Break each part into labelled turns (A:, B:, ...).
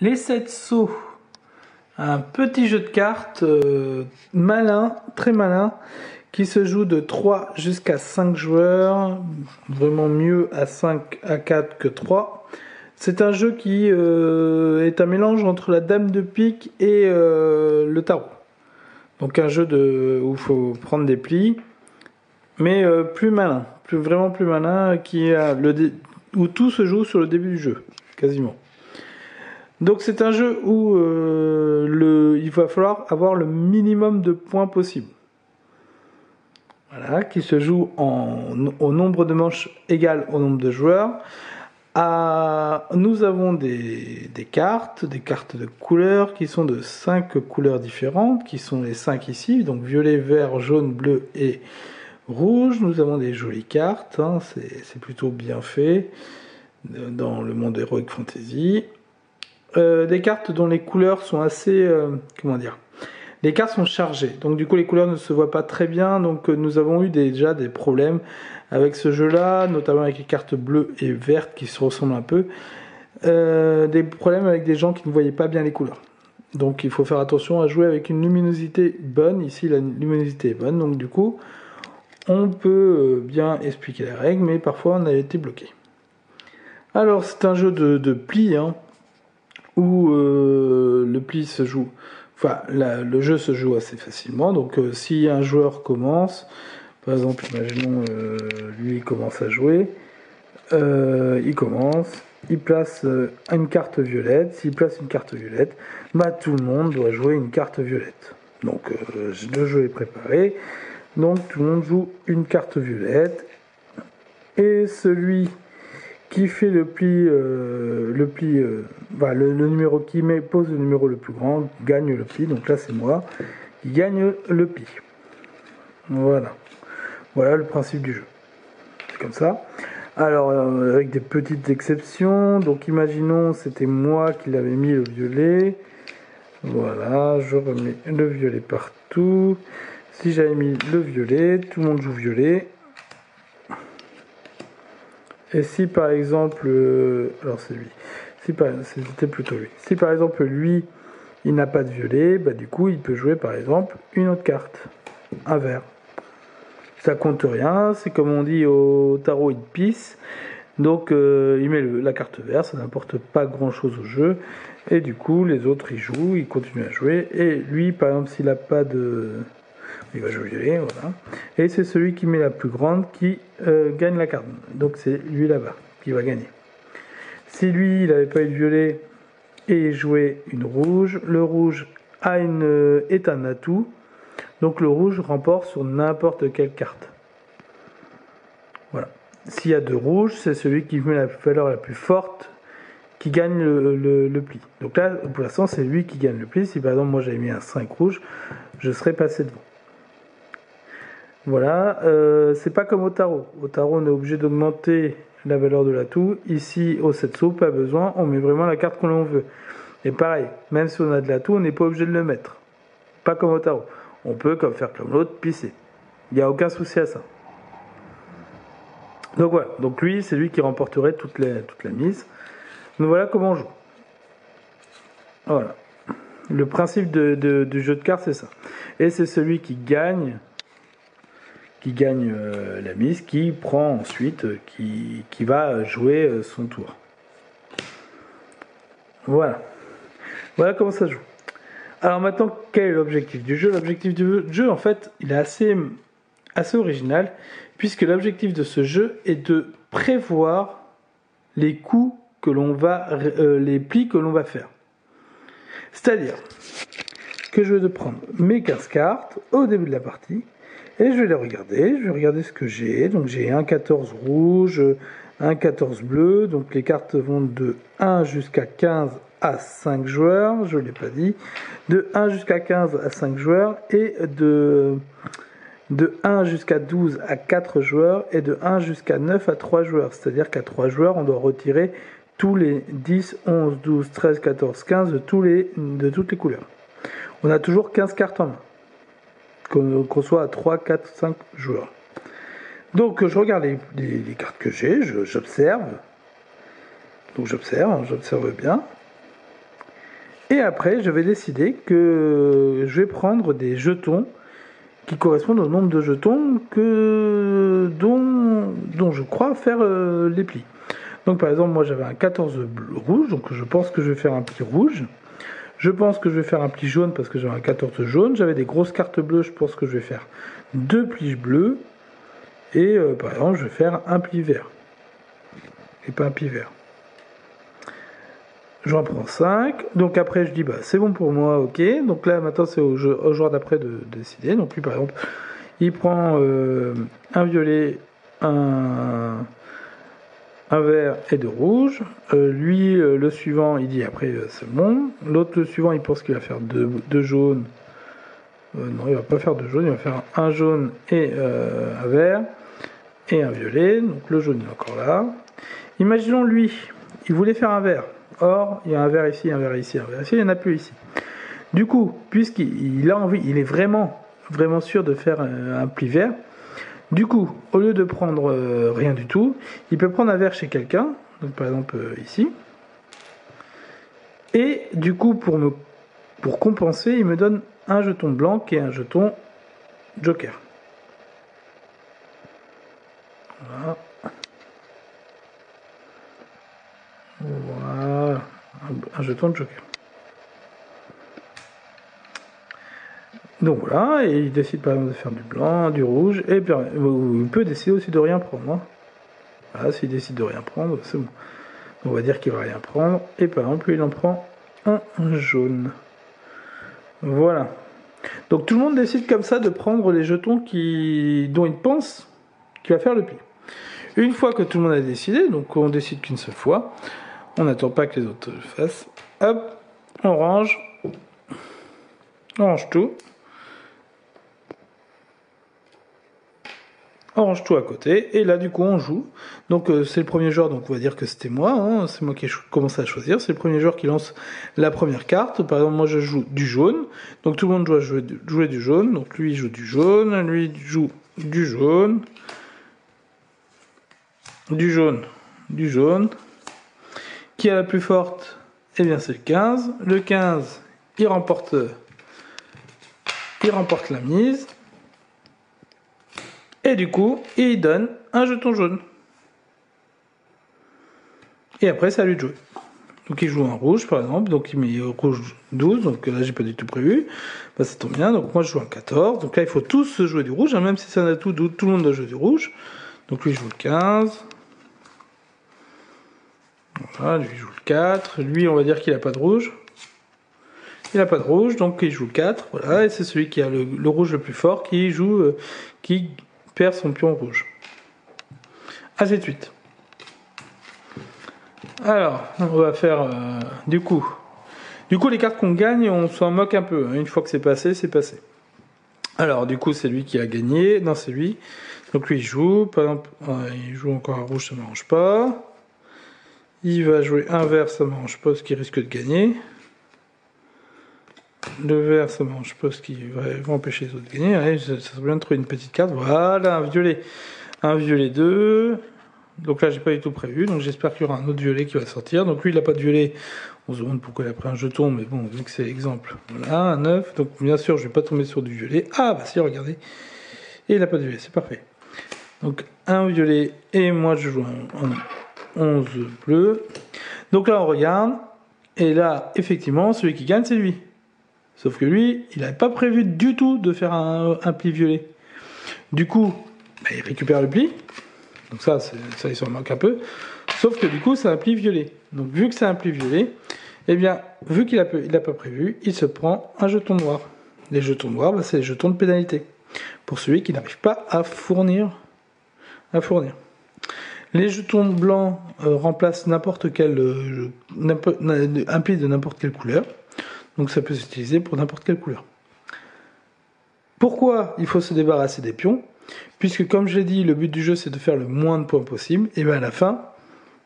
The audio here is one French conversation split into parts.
A: Les 7 sauts, un petit jeu de cartes malin, très malin, qui se joue de 3 jusqu'à 5 joueurs, vraiment mieux à 5 à 4 que 3. C'est un jeu qui est un mélange entre la dame de pique et le tarot. Donc un jeu où il faut prendre des plis, mais plus malin, vraiment plus malin, où tout se joue sur le début du jeu, quasiment. Donc c'est un jeu où il va falloir avoir le minimum de points possible. Voilà, qui se joue au nombre de manches égal au nombre de joueurs. Nous avons des cartes de couleurs qui sont de 5 couleurs différentes, qui sont les 5 ici, donc violet, vert, jaune, bleu et rouge. Nous avons des jolies cartes, hein, c'est plutôt bien fait dans le monde Heroic Fantasy. Des cartes dont les couleurs sont assez... comment dire ? Les cartes sont chargées, donc du coup les couleurs ne se voient pas très bien, donc nous avons eu déjà des problèmes avec ce jeu-là, notamment avec les cartes bleues et vertes qui se ressemblent un peu. Des problèmes avec des gens qui ne voyaient pas bien les couleurs. Donc il faut faire attention à jouer avec une luminosité bonne. Ici la luminosité est bonne, donc du coup on peut bien expliquer les règles, mais parfois on a été bloqué. Alors c'est un jeu de plis, hein, où le pli se joue, le jeu se joue assez facilement. Donc si un joueur commence, par exemple, imaginons lui il commence à jouer, il place une carte violette. S'il place une carte violette, tout le monde doit jouer une carte violette. Donc le jeu est préparé, donc tout le monde joue une carte violette, et celui qui fait le numéro qui pose le numéro le plus grand gagne le pli. Donc là c'est moi qui gagne le pli. Voilà le principe du jeu. C'est comme ça. Alors avec des petites exceptions. Donc imaginons c'était moi qui l'avais mis le violet. Voilà, je remets le violet partout. Si j'avais mis le violet, tout le monde joue violet. Et si par exemple, alors c'est lui, c'était plutôt lui. Si par exemple lui, il n'a pas de violet, du coup il peut jouer par exemple une autre carte, un vert. Ça compte rien, c'est comme on dit au tarot, il pisse. Donc il met la carte verte, ça n'apporte pas grand chose au jeu. Et du coup les autres ils jouent, ils continuent à jouer. Et lui par exemple s'il n'a pas de... Il va jouer violet, voilà. Et c'est celui qui met la plus grande qui gagne la carte. Donc c'est lui là-bas qui va gagner. Si lui, il n'avait pas eu de violet et jouait une rouge, le rouge est un atout. Donc le rouge remporte sur n'importe quelle carte. Voilà. S'il y a deux rouges, c'est celui qui met la valeur la plus forte qui gagne le pli. Donc là, pour l'instant, c'est lui qui gagne le pli. Si par exemple, moi j'avais mis un 5 rouge, je serais passé devant. Voilà, c'est pas comme au tarot. Au tarot, on est obligé d'augmenter la valeur de l'atout. Ici, au 7 sauts, pas besoin, on met vraiment la carte qu'on veut. Et pareil, même si on a de l'atout, on n'est pas obligé de le mettre. Pas comme au tarot. On peut, comme faire comme l'autre, pisser. Il n'y a aucun souci à ça. Donc voilà, donc lui, c'est lui qui remporterait toute la mise. Donc voilà comment on joue. Voilà. Le principe du jeu de cartes, c'est ça. Et c'est celui qui gagne la mise, qui prend ensuite, qui va jouer son tour. Voilà comment ça joue. Alors maintenant, quel est l'objectif du jeu ? L'objectif du jeu, en fait, il est assez original, puisque l'objectif de ce jeu est de prévoir les coups que l'on va, les plis que l'on va faire. C'est-à-dire que je vais prendre mes 15 cartes au début de la partie, et je vais regarder ce que j'ai. Donc j'ai un 14 rouge, un 14 bleu, donc les cartes vont de 1 jusqu'à 15 à 5 joueurs, je ne l'ai pas dit, de 1 jusqu'à 15 à 5 joueurs, et de 1 jusqu'à 12 à 4 joueurs, et de 1 jusqu'à 9 à 3 joueurs. C'est-à-dire qu'à 3 joueurs, on doit retirer tous les 10, 11, 12, 13, 14, 15 de toutes les couleurs. On a toujours 15 cartes en main, qu'on soit à 3, 4, 5 joueurs. Donc je regarde les cartes que j'ai, j'observe. Donc j'observe bien. Et après, je vais décider que je vais prendre des jetons qui correspondent au nombre de jetons dont je crois faire les plis. Donc par exemple, moi j'avais un 14 rouge, donc je pense que je vais faire un pli rouge. Je pense que je vais faire un pli jaune parce que j'avais un 14 jaune. J'avais des grosses cartes bleues, je pense que je vais faire 2 plis bleus. Et par exemple, je vais faire un pli vert. Et pas un pli vert. J'en prends 5. Donc après, je dis, bah c'est bon pour moi, ok. Donc là, maintenant, c'est au joueur d'après de décider. Donc lui, par exemple, il prend un violet, un vert et 2 rouges. Lui, le suivant, il dit après, c'est bon. L'autre, le suivant, il pense qu'il va faire 2 jaunes. Non, il va pas faire 2 jaunes, il va faire un jaune et un vert et un violet. Donc le jaune est encore là. Imaginons lui, il voulait faire un vert. Or, il y a un vert ici, un vert ici, un vert ici, il n'y en a plus ici. Du coup, puisqu'il a envie, il est vraiment sûr de faire un pli vert, du coup, au lieu de prendre rien du tout, il peut prendre un vert chez quelqu'un, donc par exemple ici, et du coup, pour compenser, il me donne un jeton blanc qui est un jeton joker. Voilà. Voilà, un jeton de joker. Donc voilà, et il décide par exemple de faire du blanc, du rouge, et puis il peut décider aussi de rien prendre. Hein. Voilà, s'il décide de rien prendre, c'est bon. On va dire qu'il va rien prendre, et par exemple il en prend un jaune. Voilà. Donc tout le monde décide comme ça de prendre les jetons dont il pense qu'il va faire le pli. Une fois que tout le monde a décidé, donc on décide qu'une seule fois, on n'attend pas que les autres le fassent. Hop, on range tout. On range tout à côté, et là du coup on joue. Donc c'est le premier joueur, donc on va dire que c'était moi, hein, c'est moi qui ai commencé à choisir. C'est le premier joueur qui lance la première carte. Par exemple, moi je joue du jaune, donc tout le monde doit jouer du jaune. Donc lui il joue du jaune, lui joue du jaune, du jaune, du jaune. Qui est la plus forte? Eh bien c'est le 15. Le 15, il remporte la mise. Et du coup, il donne un jeton jaune. Et après, c'est à lui de jouer. Donc il joue un rouge, par exemple. Donc il met rouge 12. Donc là, j'ai pas du tout prévu. Bah, ça tombe bien. Donc moi, je joue un 14. Donc là, il faut tous jouer du rouge. Hein, même si c'est un atout, tout le monde doit jouer du rouge. Donc lui, il joue le 15. Voilà, lui, il joue le 4. Lui, on va dire qu'il n'a pas de rouge. Il n'a pas de rouge, donc il joue le 4. Voilà, et c'est celui qui a le rouge le plus fort qui joue... qui perd son pion rouge. Ainsi de suite. Alors, on va faire du coup, les cartes qu'on gagne, on s'en moque un peu. Hein. Une fois que c'est passé, c'est passé. Alors, du coup, c'est lui qui a gagné. Non, c'est lui. Donc lui, il joue. Par exemple, il joue encore un rouge, ça ne m'arrange pas. Il va jouer un vert, ça ne m'arrange pas, parce qu'il risque de gagner. Le vert, ça ne m'arrange pas, parce qu'il va empêcher les autres de gagner. Allez, ça serait bien de trouver une petite carte. Voilà, un violet. Un violet 2. Donc là, j'ai pas du tout prévu. Donc j'espère qu'il y aura un autre violet qui va sortir. Donc lui, il n'a pas de violet. On se demande pourquoi il a pris un jeton. Mais bon, vu que c'est l'exemple. Voilà, un 9. Donc bien sûr, je vais pas tomber sur du violet. Ah, bah si, regardez. Et il n'a pas de violet. C'est parfait. Donc un violet. Et moi, je joue un 11 bleu. Donc là, on regarde. Et là, effectivement, celui qui gagne, c'est lui. Sauf que lui, il n'avait pas prévu du tout de faire un pli violet. Du coup, bah, il récupère le pli. Donc ça, il s'en moque un peu. Sauf que du coup, c'est un pli violet. Donc vu que c'est un pli violet, eh bien, vu qu'il n'a pas prévu, il se prend un jeton noir. Les jetons noirs, bah, c'est les jetons de pénalité. Pour celui qui n'arrive pas à fournir. Les jetons blancs remplacent n'importe quel un pli de n'importe quelle couleur. Donc ça peut s'utiliser pour n'importe quelle couleur. Pourquoi il faut se débarrasser des pions? Puisque comme je l'ai dit, le but du jeu c'est de faire le moins de points possible. Et bien à la fin,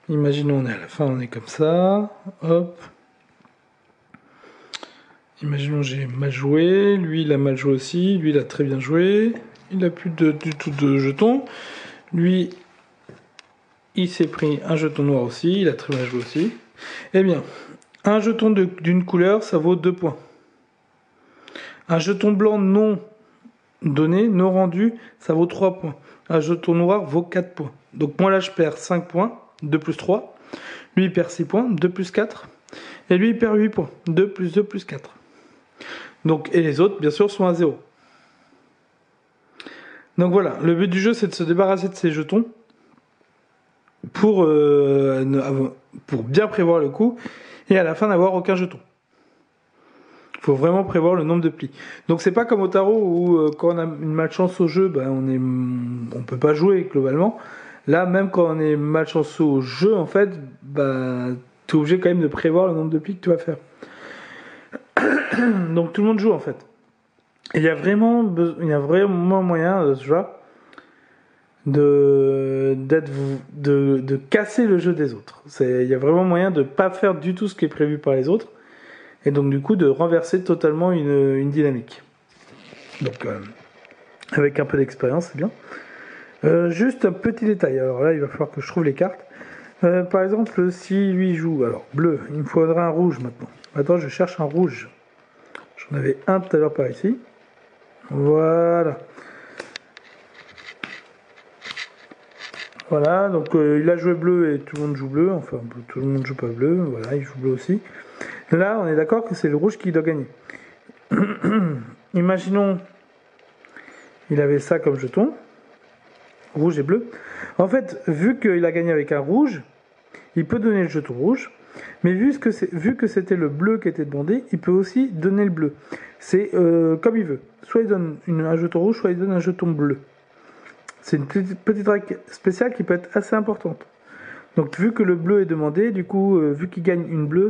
A: imaginons on est à la fin, on est comme ça, hop. Imaginons j'ai mal joué, lui il a mal joué aussi, lui il a très bien joué, il n'a plus du tout de jetons. Lui, il s'est pris un jeton noir aussi, il a très bien joué aussi. Eh bien, Un jeton d'une couleur, ça vaut 2 points. Un jeton blanc non donné, non rendu, ça vaut 3 points. Un jeton noir vaut 4 points. Donc moi là, je perds 5 points, 2 plus 3. Lui, il perd 6 points, 2 plus 4. Et lui, il perd 8 points, 2 plus 2 plus 4. Donc, et les autres, bien sûr, sont à 0. Donc voilà, le but du jeu, c'est de se débarrasser de ces jetons pour bien prévoir le coup et à la fin n'avoir aucun jeton. Il faut vraiment prévoir le nombre de plis. Donc c'est pas comme au tarot où quand on a une malchance au jeu, on peut pas jouer globalement. Là, même quand on est malchanceux au jeu, en fait, t'es obligé quand même de prévoir le nombre de plis que tu vas faire. Donc tout le monde joue en fait. Il y a vraiment moyen de ce jeu de casser le jeu des autres. Il y a vraiment moyen de pas faire du tout ce qui est prévu par les autres et donc du coup de renverser totalement une dynamique. Donc avec un peu d'expérience, c'est bien. Juste un petit détail. Alors là, il va falloir que je trouve les cartes. Par exemple, si lui joue, alors bleu, il me faudra un rouge maintenant. Attends, je cherche un rouge. J'en avais un tout à l'heure par ici. Voilà. Voilà, donc il a joué bleu et tout le monde joue bleu. Enfin, tout le monde joue pas bleu. Voilà, il joue bleu aussi. Là, on est d'accord que c'est le rouge qui doit gagner. Imaginons, il avait ça comme jeton. Rouge et bleu. En fait, vu qu'il a gagné avec un rouge, il peut donner le jeton rouge. Mais vu que c'était le bleu qui était demandé, il peut aussi donner le bleu. C'est comme il veut. Soit il donne un jeton rouge, soit il donne un jeton bleu. C'est une petite règle spéciale qui peut être assez importante. Donc vu que le bleu est demandé, du coup, vu qu'il gagne une bleue,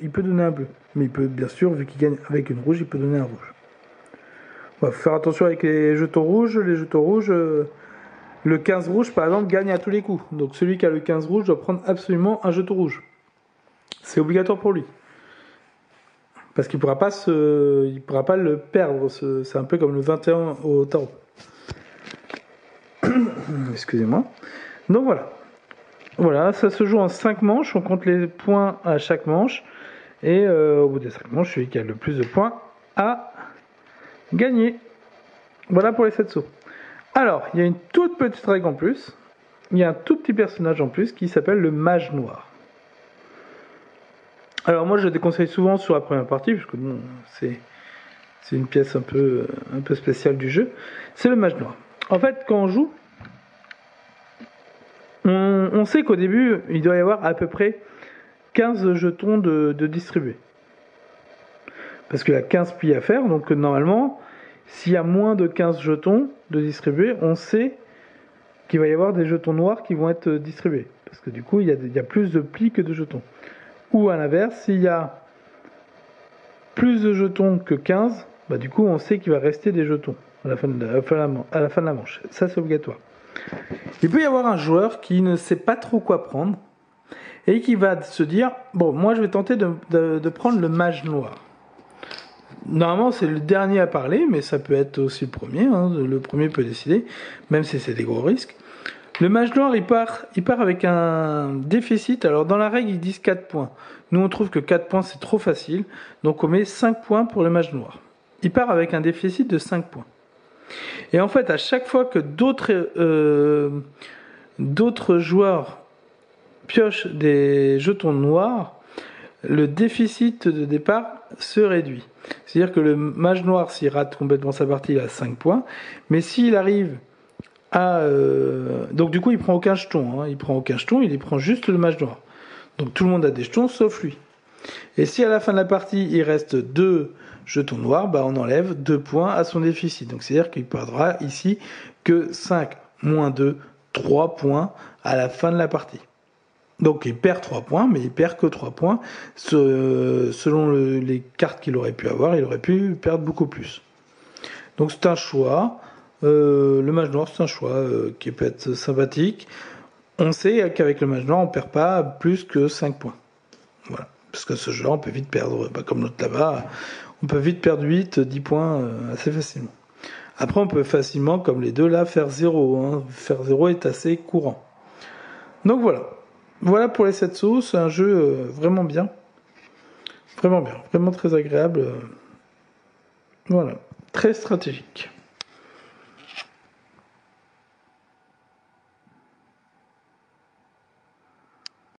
A: il peut donner un bleu. Mais il peut, bien sûr, vu qu'il gagne avec une rouge, il peut donner un rouge. Faut faire attention avec les jetons rouges. Les jetons rouges, le 15 rouge, par exemple, gagne à tous les coups. Donc celui qui a le 15 rouge doit prendre absolument un jeton rouge. C'est obligatoire pour lui. Parce qu'il pourra pas le perdre. C'est un peu comme le 21 au tarot. Excusez-moi. Donc voilà. Voilà, ça se joue en 5 manches. On compte les points à chaque manche. Et au bout des 5 manches, celui qui a le plus de points a gagné. Voilà pour les 7 sauts. Alors, il y a une toute petite règle en plus. Il y a un tout petit personnage en plus qui s'appelle le mage noir. Alors moi je le déconseille souvent sur la première partie, puisque bon, c'est une pièce un peu spéciale du jeu. C'est le mage noir. En fait, quand on joue, on sait qu'au début, il doit y avoir à peu près 15 jetons de distribuer. Parce qu'il y a 15 plis à faire, donc normalement, s'il y a moins de 15 jetons de distribuer, on sait qu'il va y avoir des jetons noirs qui vont être distribués. Parce que du coup, il y a plus de plis que de jetons. Ou à l'inverse, s'il y a plus de jetons que 15, du coup on sait qu'il va rester des jetons à la fin de la manche. Ça c'est obligatoire. Il peut y avoir un joueur qui ne sait pas trop quoi prendre et qui va se dire, bon, moi je vais tenter de prendre le mage noir. Normalement c'est le dernier à parler, mais ça peut être aussi le premier, le premier peut décider, même si c'est des gros risques. Le mage noir, il part avec un déficit. Alors, dans la règle, ils disent 4 points. Nous, on trouve que 4 points, c'est trop facile. Donc, on met 5 points pour le mage noir. Il part avec un déficit de 5 points. Et en fait, à chaque fois que d'autres joueurs piochent des jetons noirs, le déficit de départ se réduit. C'est-à-dire que le mage noir, s'il rate complètement sa partie, il a 5 points. Mais s'il arrive donc du coup il prend aucun jeton, il prend juste le mage noir. Donc tout le monde a des jetons sauf lui. Et si à la fin de la partie il reste 2 jetons noirs, on enlève 2 points à son déficit. Donc c'est à dire qu'il perdra ici que 5 moins 2, 3 points à la fin de la partie. Donc il perd 3 points, mais il perd que 3 points. Selon les cartes qu'il aurait pu avoir, il aurait pu perdre beaucoup plus. Donc c'est un choix. Le mage noir, c'est un choix qui peut être sympathique. On sait qu'avec le mage noir, on perd pas plus que 5 points. Voilà. Parce que ce jeu, on peut vite perdre, comme l'autre là-bas, on peut vite perdre 8, 10 points assez facilement. Après, on peut facilement, comme les deux là, faire 0. Faire 0 est assez courant. Donc voilà. Voilà pour les 7 sauts, c'est un jeu vraiment bien. Vraiment bien, vraiment très agréable. Voilà, très stratégique.